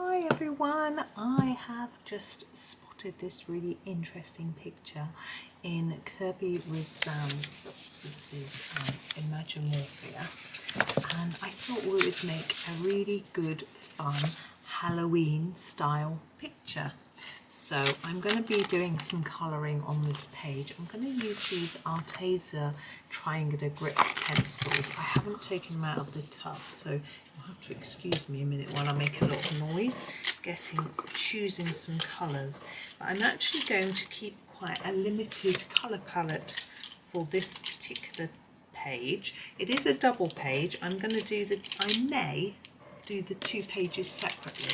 Hi everyone, I have just spotted this really interesting picture in Kerby Rosanes. This is Imagimorphia, and I thought we would make a really good fun Halloween style picture. So I'm going to be doing some colouring on this page. I'm going to use these Arteza triangular grip pencils. I haven't taken them out of the tub, so you'll have to excuse me a minute while I make a lot of noise choosing some colours. But I'm actually going to keep quite a limited colour palette for this particular page. It is a double page. I may do the two pages separately.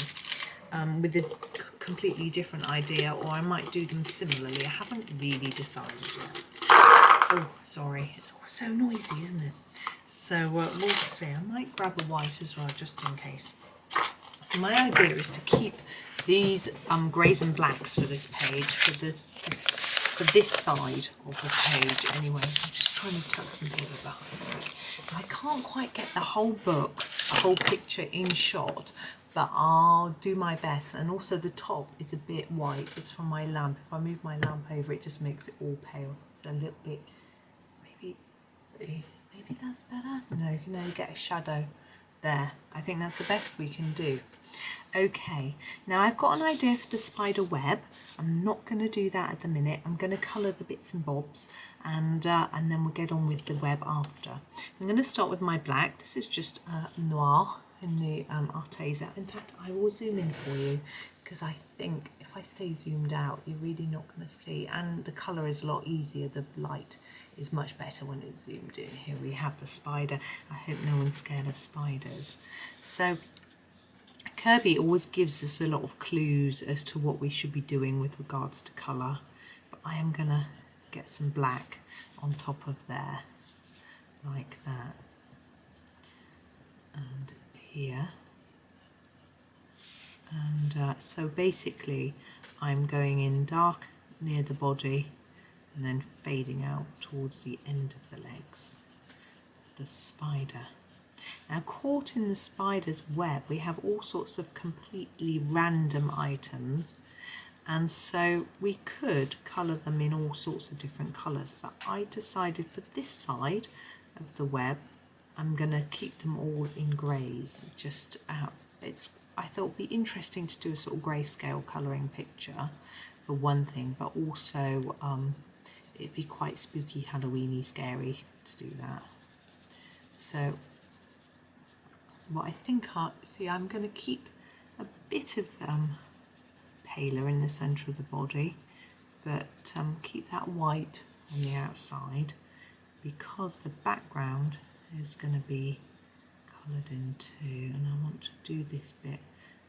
With a completely different idea, or I might do them similarly. I haven't really decided yet. Oh, sorry, it's all so noisy, isn't it? So we'll see. I might grab a white as well, just in case. So my idea is to keep these greys and blacks for this page, for this side of the page anyway. I'm just trying to tuck some paper behind me. I can't quite get the whole book, the whole picture in shot, but I'll do my best. And also the top is a bit white. It's from my lamp. If I move my lamp over, it just makes it all pale. So a little bit, maybe that's better. No, you get a shadow there. I think that's the best we can do. Okay, now I've got an idea for the spider web. I'm not going to do that at the minute. I'm going to colour the bits and bobs, and then we'll get on with the web after. I'm going to start with my black. This is just Noir in the Arteza. In fact, I will zoom in for you, because I think if I stay zoomed out, you're really not going to see, and the colour is a lot easier. The light is much better when it's zoomed in. Here we have the spider. I hope no one's scared of spiders. So Kerby always gives us a lot of clues as to what we should be doing with regards to colour, but I am going to get some black on top of there, like that, and here, and so basically I'm going in dark near the body and then fading out towards the end of the legs of the spider. Now, caught in the spider's web, we have all sorts of completely random items, and so we could colour them in all sorts of different colours, but I decided for this side of the web I'm going to keep them all in greys. I thought it would be interesting to do a sort of grayscale colouring picture for one thing, but also it'd be quite spooky, Halloweeny, scary to do that. So what I think I'm going to keep a bit of paler in the centre of the body, but keep that white on the outside, because the background is going to be coloured in too, and I want to do this bit.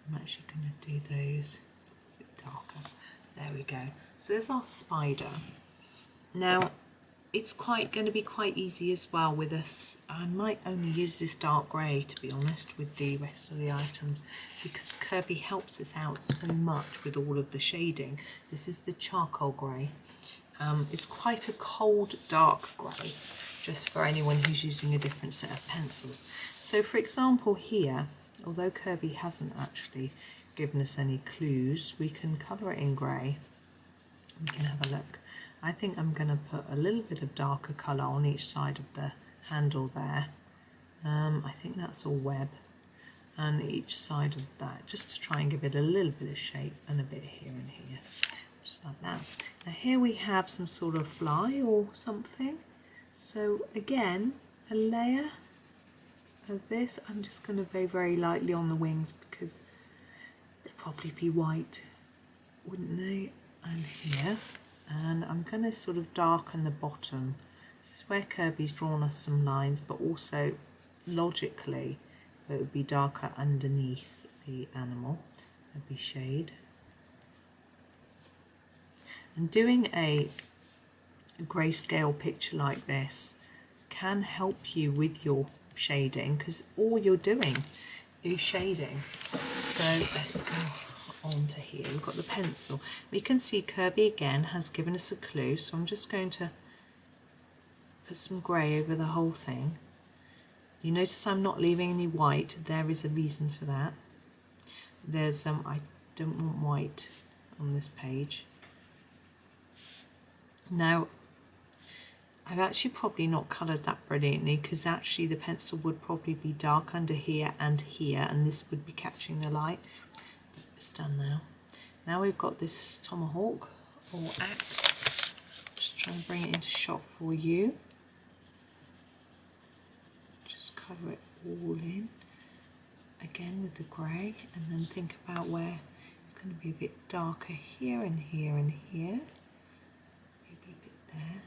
I'm actually going to do those a bit darker. There we go. So there's our spider. Now it's going to be quite easy as well with us. I might only use this dark grey, to be honest, with the rest of the items, because Kerby helps us out so much with all of the shading. This is the charcoal grey. It's quite a cold dark grey, just for anyone who's using a different set of pencils. So for example here, although Kerby hasn't actually given us any clues, we can colour it in grey. We can have a look. I think I'm going to put a little bit of darker colour on each side of the handle there. I think that's all web, and each side of that, just to try and give it a little bit of shape, and a bit here and here, just like that. Now here we have some sort of fly or something. So again, a layer of this. I'm just going to very, very lightly on the wings, because they'd probably be white, wouldn't they? And here. And I'm going to sort of darken the bottom. This is where Kerby's drawn us some lines, but also logically it would be darker underneath the animal. There'd be shade. And doing a grayscale picture like this can help you with your shading, because all you're doing is shading. So let's go on to here. We've got the pencil. We can see Kerby again has given us a clue, so I'm just going to put some grey over the whole thing. You notice I'm not leaving any white. There is a reason for that. there's I don't want white on this page. Now I've actually probably not coloured that brilliantly, because actually the pencil would probably be dark under here, and this would be catching the light. But it's done now. Now we've got this tomahawk or axe. Just trying to bring it into shot for you. Just colour it all in again with the grey, and then think about where it's going to be a bit darker here and here and here. Maybe a bit there.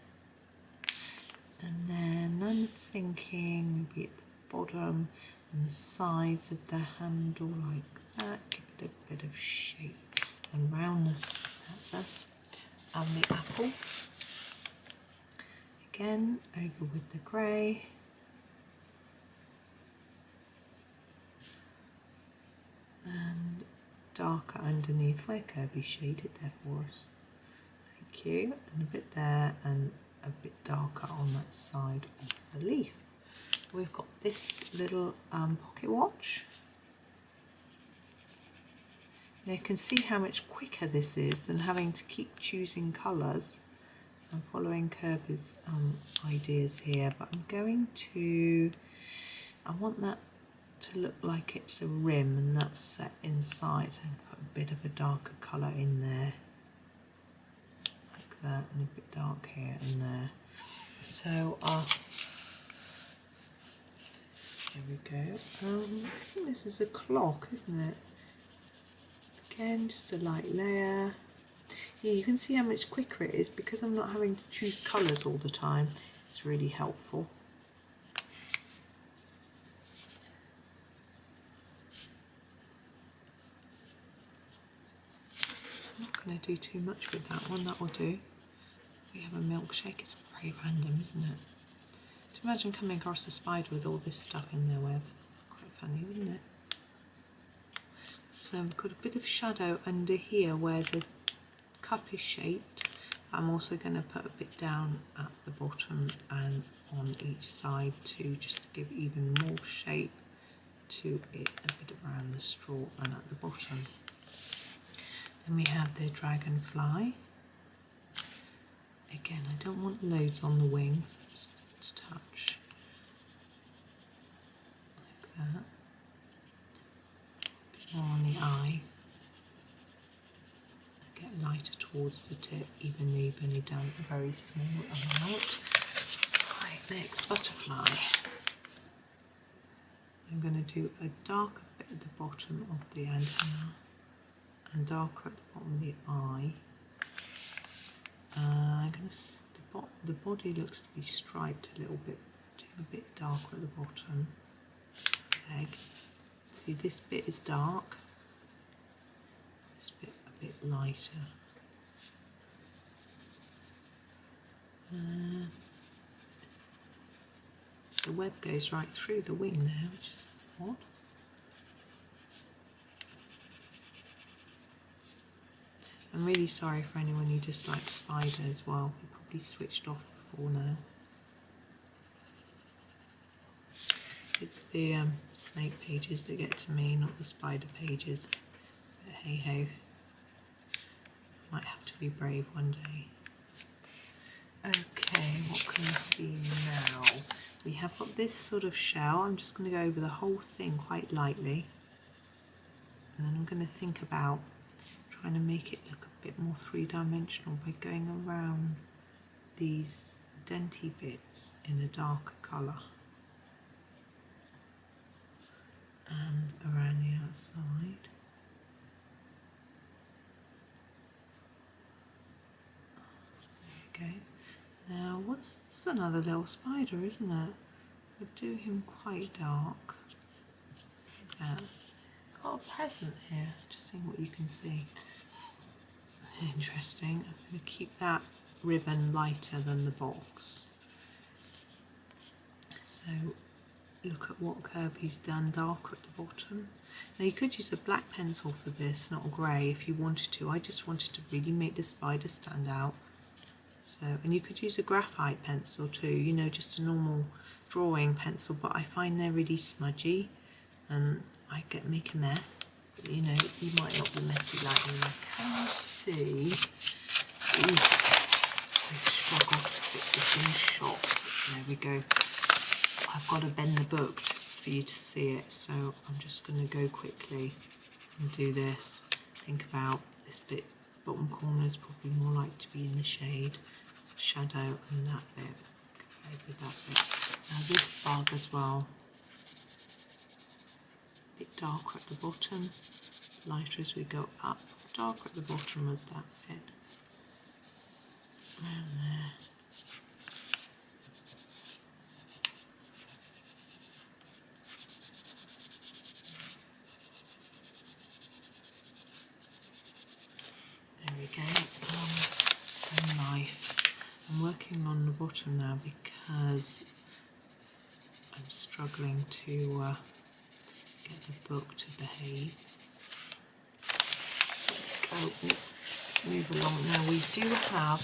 And then I'm thinking maybe at the bottom and the sides of the handle like that, give it a bit of shape and roundness. That's us. And the apple. Again, over with the grey. And darker underneath where Kerby shaded there for us. Thank you. And a bit there, and a bit darker on that side of the leaf. We've got this little pocket watch. Now you can see how much quicker this is than having to keep choosing colours. I'm following Kerby's ideas here, but I'm going to, I want that to look like it's a rim, and that's set inside, so I'm going to put a bit of a darker colour in there. That, and a bit dark here and there. So here we go. I think this is a clock, isn't it? Again, just a light layer. Yeah, you can see how much quicker it is because I'm not having to choose colours all the time. It's really helpful. I'm not going to do too much with that one. That will do. We have a milkshake. It's very random, isn't it? To imagine coming across a spider with all this stuff in their web. Quite funny, wouldn't it? So we've got a bit of shadow under here where the cup is shaped. I'm also going to put a bit down at the bottom and on each side too, just to give even more shape to it, a bit around the straw and at the bottom. Then we have the dragonfly. Again, I don't want loads on the wing, just a touch, like that. A bit more on the eye. I get lighter towards the tip, even though you've only done a very small amount. Right, next, butterfly. I'm going to do a darker bit at the bottom of the antenna and darker at the bottom of the eye. I'm going to, the body looks to be striped a little bit, a bit darker at the bottom. Leg. See, this bit is dark, this bit a bit lighter. The web goes right through the wing now, which is odd. I'm really sorry for anyone who dislikes spider as well. You probably switched off before now. It's the snake pages that get to me, not the spider pages. But hey ho, might have to be brave one day. Okay, what can we see now? We have got this sort of shell. I'm just going to go over the whole thing quite lightly. And then I'm going to think about trying to make it look a bit more three-dimensional by going around these denty bits in a darker colour and around the outside. There we go. Now this is another little spider, isn't it? We'll do him quite dark. Like that. Got a present here, just seeing what you can see. Interesting. I'm going to keep that ribbon lighter than the box. So look at what Kerby's done, darker at the bottom. Now you could use a black pencil for this, not a grey if you wanted to. I just wanted to really make the spider stand out. So, and you could use a graphite pencil too, you know, just a normal drawing pencil, but I find they're really smudgy and I make a mess. You know, you might not be messy like me. Can you see? Ooh, I struggle to fit this in shot. There we go. I've got to bend the book for you to see it, so I'm just going to go quickly and do this. Think about this bit, bottom corner is probably more likely to be in the shade, shadow, and that bit compared with that bit. Now this bug as well, a bit darker at the bottom, lighter as we go up, darker at the bottom of that bit. Around there. There we go. A knife. I'm working on the bottom now because I'm struggling to get the book to behave. Go. Let's move along. Now we do have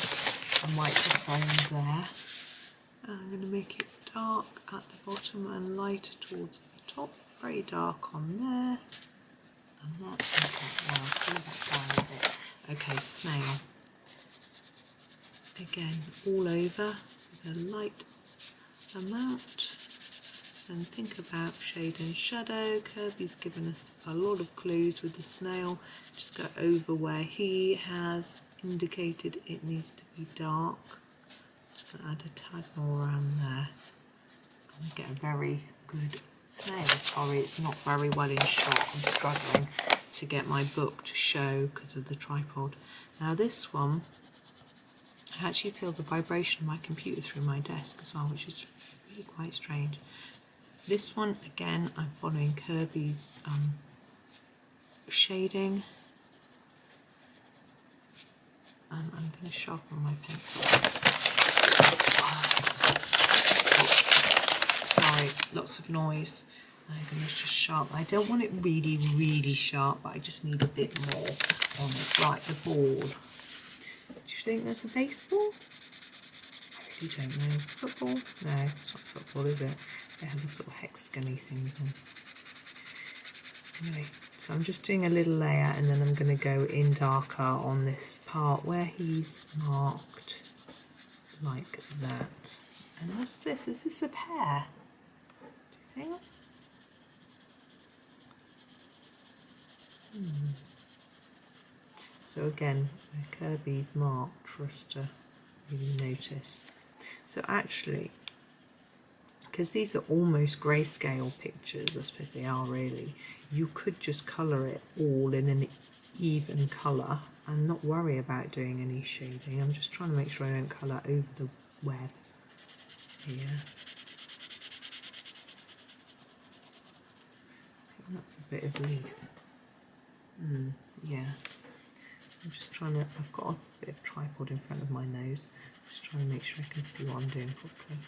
a microphone there. I'm going to make it dark at the bottom and lighter towards the top. Very dark on there. And that. Okay, now I'll pull that down a bit. Okay, snail. Again, all over with a light amount. And think about shade and shadow. Kerby's given us a lot of clues with the snail. Just go over where he has indicated it needs to be dark. Just going to add a tad more around there. And get a very good snail. Sorry, it's not very well in shot. I'm struggling to get my book to show because of the tripod. Now this one, I actually feel the vibration of my computer through my desk as well, which is really quite strange. This one, again, I'm following Kerby's shading. And I'm going to sharpen my pencil. Sorry, lots of noise. I'm going to just sharpen. I don't want it really, really sharp, but I just need a bit more on it. Right, the board. Do you think there's a baseball? I really don't know. Football? No, it's not football, is it? They have the sort of hexagony things on. Anyway, so I'm just doing a little layer and then I'm going to go in darker on this part where he's marked like that. And what's this? Is this a pear? Do you think? So again, Kerby's marked for us to really notice. So actually, because these are almost grayscale pictures, I suppose they are really, you could just colour it all in an even colour and not worry about doing any shading. I'm just trying to make sure I don't colour over the web here. I think that's a bit of leaf. Yeah. I'm just trying to, I've got a bit of tripod in front of my nose. Just trying to make sure I can see what I'm doing properly.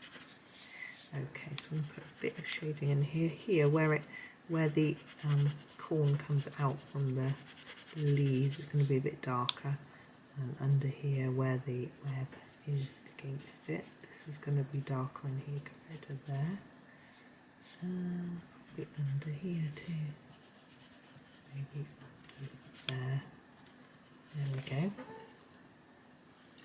Okay, so I'm going to put a bit of shading in here where the corn comes out from the leaves. It's going to be a bit darker, and under here where the web is against it, this is going to be darker in here compared to there. A bit under here too. Maybe under there. There we go.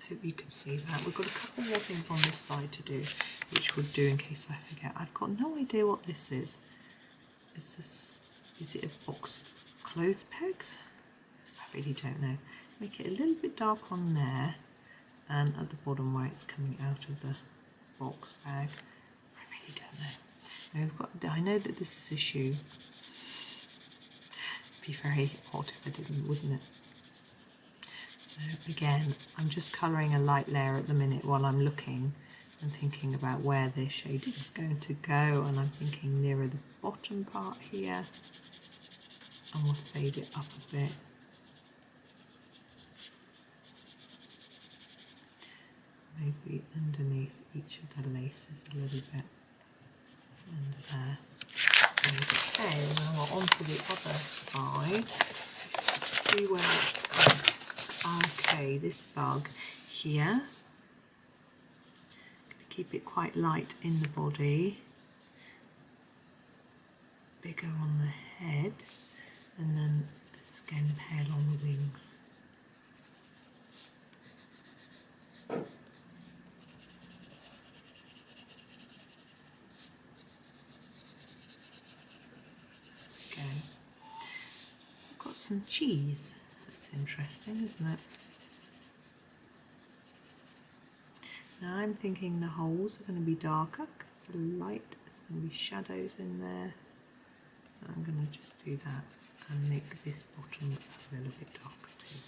Hope you can see that. We've got a couple more things on this side to do, which we'll do in case I forget. I've got no idea what this is. Is it a box of clothes pegs? I really don't know. Make it a little bit dark on there and at the bottom where it's coming out of the box bag. I really don't know. Now I know that this is a shoe. It'd be very odd if I didn't, wouldn't it? So again, I'm just colouring a light layer at the minute while I'm looking and thinking about where this shading is going to go, and I'm thinking nearer the bottom part here, and we'll fade it up a bit. Maybe underneath each of the laces a little bit, under there. Okay, now we're on to the other side. Let's see where. Okay, this bug here, I'm going to keep it quite light in the body, bigger on the head, and then this again pale on the wings. Again, I've got some cheese. That's interesting, isn't it? Now I'm thinking the holes are going to be darker because the light, there's going to be shadows in there. So I'm going to just do that and make this bottom a little bit darker too.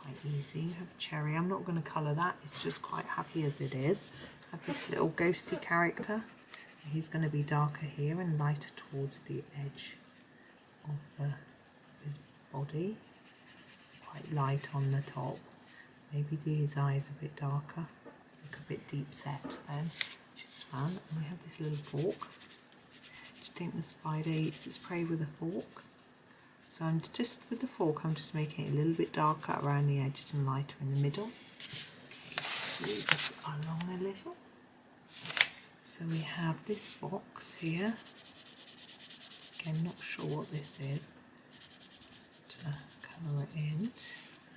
Quite easy. You have cherry. I'm not going to colour that. It's just quite happy as it is. I have this little ghosty character. He's going to be darker here and lighter towards the edge of his body. Quite light on the top. Maybe do his eyes a bit darker. Look a bit deep set then, which is fun. And we have this little fork. Do you think the spider eats its prey with a fork? So I'm just, with the fork, I'm just making it a little bit darker around the edges and lighter in the middle. Okay, let's move this along a little. So we have this box here. Again, not sure what this is. To colour it in.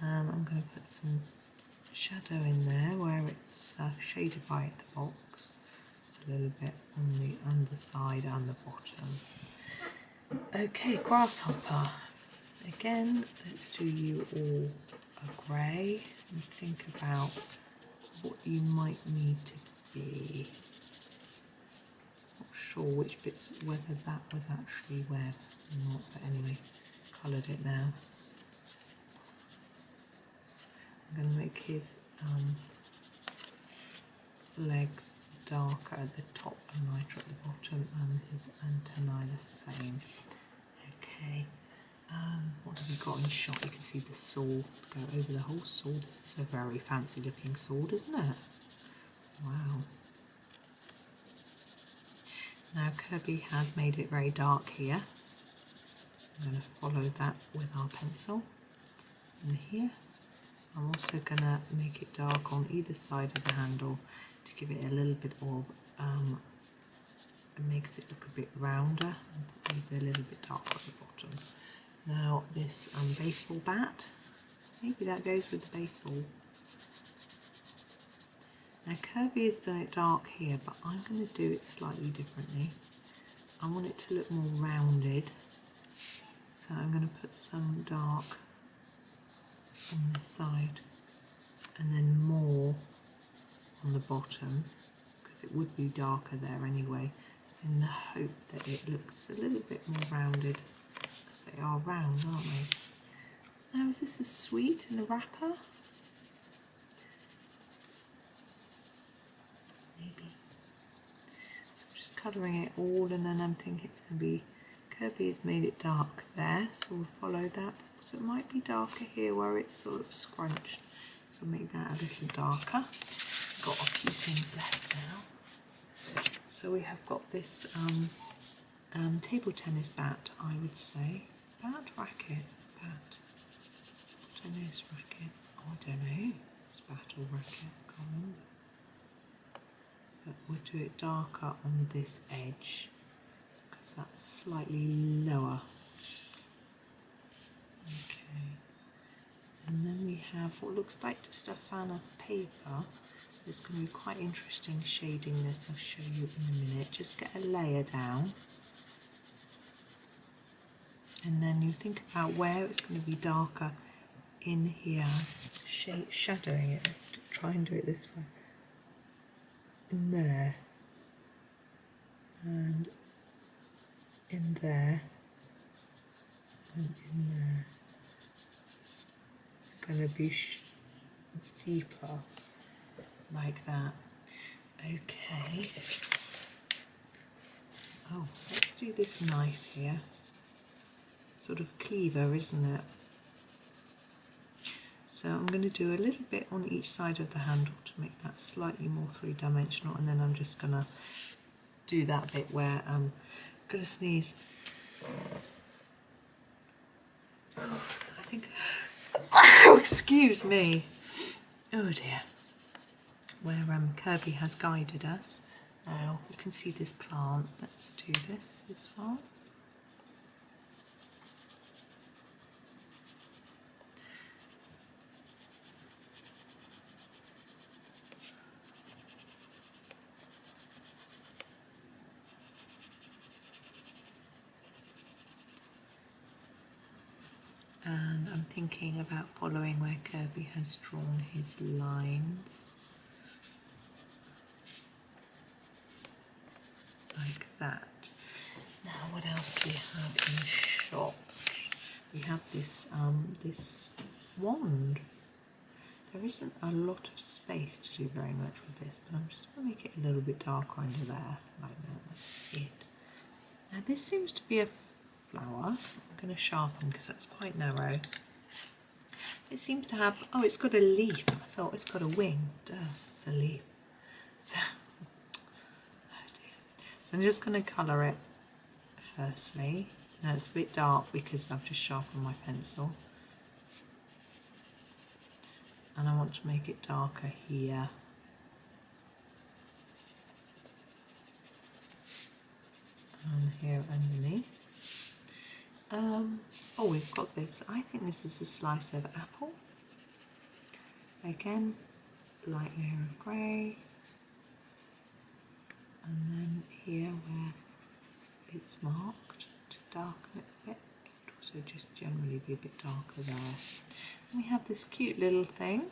I'm going to put some shadow in there where it's shaded by at the box. A little bit on the underside and the bottom. Okay, Grasshopper. Again, let's do you all a grey and think about what you might need to be. Not sure which bits, whether that was actually web or not, but anyway, coloured it now. I'm going to make his legs darker at the top and lighter at the bottom, and his antennae the same. Okay, what have we got in shot? You can see the sword go over the whole sword. This is a very fancy looking sword, isn't it? Wow. Now Kerby has made it very dark here. I'm going to follow that with our pencil. And here I'm also going to make it dark on either side of the handle to give it a little bit of, it makes it look a bit rounder, and put these a little bit darker at the bottom. Now this baseball bat, maybe that goes with the baseball. Now Kerby has done it dark here, but I'm going to do it slightly differently. I want it to look more rounded, so I'm going to put some dark on this side and then more on the bottom, because it would be darker there anyway, in the hope that it looks a little bit more rounded, because they are round, aren't they? Now is this a sweet in a wrapper? Maybe. So I'm just colouring it all, and then I'm thinking it's going to be, Kerby has made it dark there, so we'll follow that. So it might be darker here where it's sort of scrunched, so make that a little darker. Got a few things left now. So we have got this table tennis bat, I would say. Bat, racket, bat, tennis, racket. Oh, I don't know. It's bat or racket, I can't remember. But we'll do it darker on this edge because that's slightly lower. Okay. And then we have what looks like just a fan of paper. It's going to be quite interesting shading this, I'll show you in a minute. Just get a layer down. And then you think about where it's going to be darker in here. Shadowing it. Let's try and do it this way. In there. And in there. And in there. It's going to be deeper. Like that. Okay. Oh, let's do this knife here. Sort of cleaver, isn't it? So I'm going to do a little bit on each side of the handle to make that slightly more three-dimensional, and then I'm just going to do that bit where I'm going to sneeze. I think... Oh, excuse me. Oh dear. Where Kerby has guided us. Now you can see this plant. Let's do this as well. thinking about following where Kerby has drawn his lines. Like that. Now what else do we have in shop? We have this this wand. There isn't a lot of space to do very much with this, but I'm just going to make it a little bit darker under there. Like that, that's it. Now this seems to be a flower. I'm going to sharpen because that's quite narrow. It seems to have, oh, it's got a leaf. I thought it's got a wing. Duh, it's a leaf. So, oh dear. So I'm just going to colour it firstly. Now it's a bit dark because I've just sharpened my pencil. And I want to make it darker here. And here underneath. Oh, we've got this. I think this is a slice of apple. Again, light layer of grey. And then here where it's marked to darken it a bit. It would also just generally be a bit darker there. And we have this cute little thing.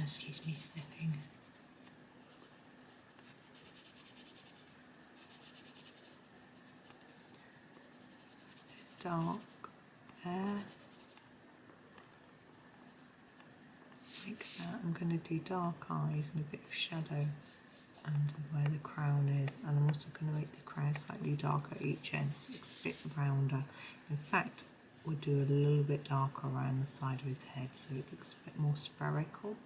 Excuse me sniffing. It's dark there. Like that. I'm going to do dark eyes and a bit of shadow under where the crown is, and I'm also going to make the crown slightly darker at each end so it looks a bit rounder. In fact, we'll do a little bit darker around the side of his head so it looks a bit more spherical.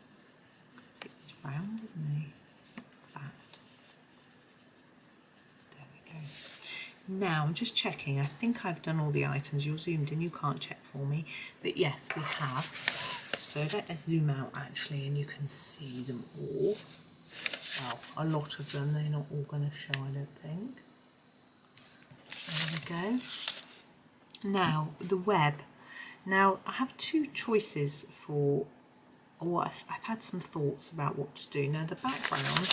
He's round, isn't he? He's not flat. There we go. Now I'm just checking. I think I've done all the items. You're zoomed in, you can't check for me. But yes, we have. So let us zoom out actually and you can see them all. Well, a lot of them. They're not all going to show, I don't think. There we go. Now, the web. Now, I have two choices for what I've had some thoughts about what to do. Now the background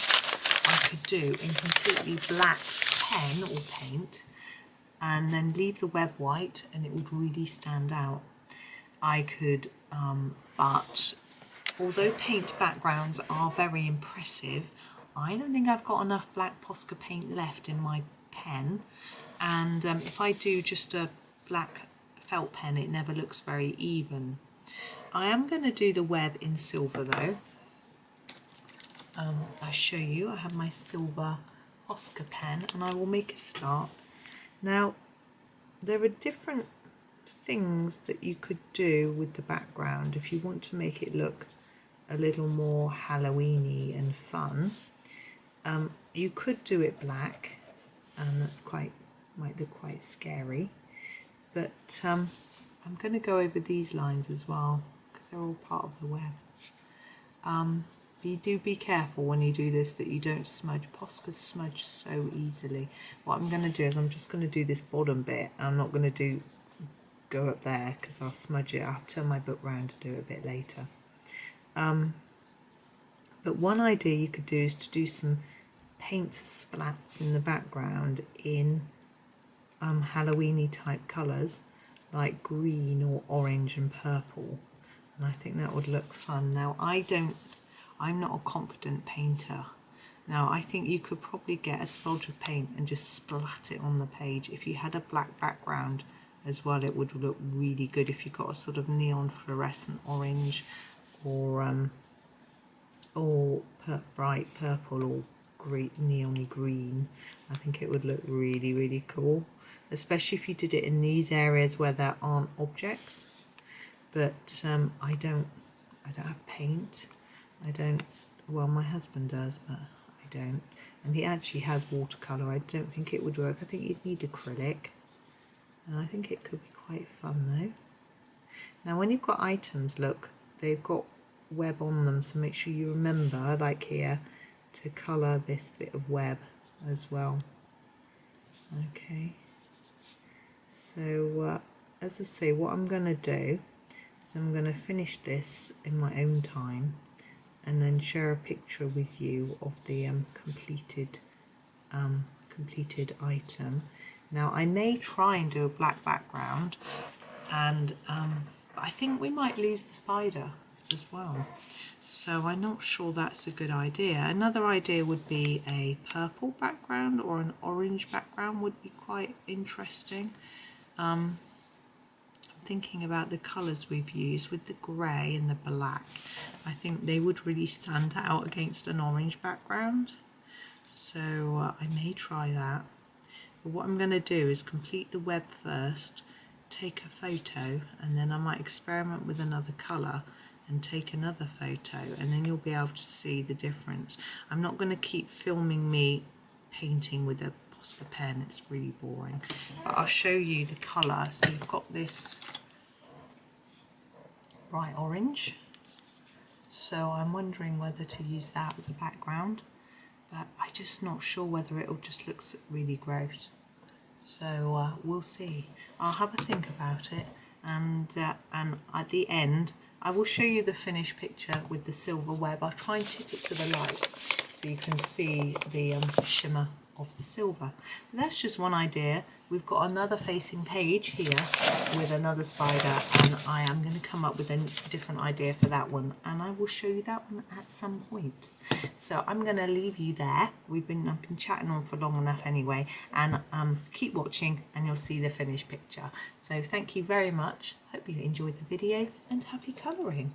I could do in completely black pen or paint and then leave the web white and it would really stand out. I could, but although paint backgrounds are very impressive, I don't think I've got enough black Posca paint left in my pen, and if I do just a black felt pen it never looks very even. I am going to do the web in silver though. I'll show you. I have my silver Posca pen and I will make a start. Now there are different things that you could do with the background if you want to make it look a little more Halloweeny and fun. You could do it black and that's might look quite scary, but I'm going to go over these lines as well because they're all part of the web. You do be careful when you do this that you don't smudge. Poscas smudge so easily. What I'm going to do is I'm just going to do this bottom bit. I'm not going to go up there because I'll smudge it. I'll turn my book round to do it a bit later. But one idea you could do is to do some paint splats in the background in Halloweeny type colours like green or orange and purple, and I think that would look fun. Now I'm not a confident painter. Now I think you could probably get a splodge of paint and just splat it on the page. If you had a black background as well it would look really good. If you got a sort of neon fluorescent orange or bright purple or great neony green, I think it would look really, really cool, especially if you did it in these areas where there aren't objects. But I don't have paint. Well, my husband does, but I don't, and he actually has watercolour. I don't think it would work. I think you'd need acrylic, and I think it could be quite fun though. Now when you've got items, look, they've got web on them, so make sure you remember, like here, to colour this bit of web as well. Okay, so as I say, what I'm going to do is I'm going to finish this in my own time and then share a picture with you of the completed completed item. Now I may try and do a black background, and I think we might lose the spider as well. So I'm not sure that's a good idea. Another idea would be a purple background or an orange background would be quite interesting. I'm thinking about the colours we've used with the grey and the black. I think they would really stand out against an orange background. So I may try that. But what I'm going to do is complete the web first, take a photo, and then I might experiment with another colour and take another photo, and then you'll be able to see the difference. I'm not going to keep filming me painting with a Posca pen, it's really boring, but I'll show you the colour. So you've got this bright orange, so I'm wondering whether to use that as a background, but I'm just not sure whether it'll just look really gross. So we'll see. I'll have a think about it, and at the end I will show you the finished picture with the silver web. I'll try and tip it to the light so you can see the shimmer of the silver. But that's just one idea. We've got another facing page here with another spider, and I am going to come up with a different idea for that one, and I will show you that one at some point. So I'm going to leave you there. I've been chatting on for long enough anyway, and keep watching and you'll see the finished picture. So thank you very much. Hope you enjoyed the video, and happy colouring.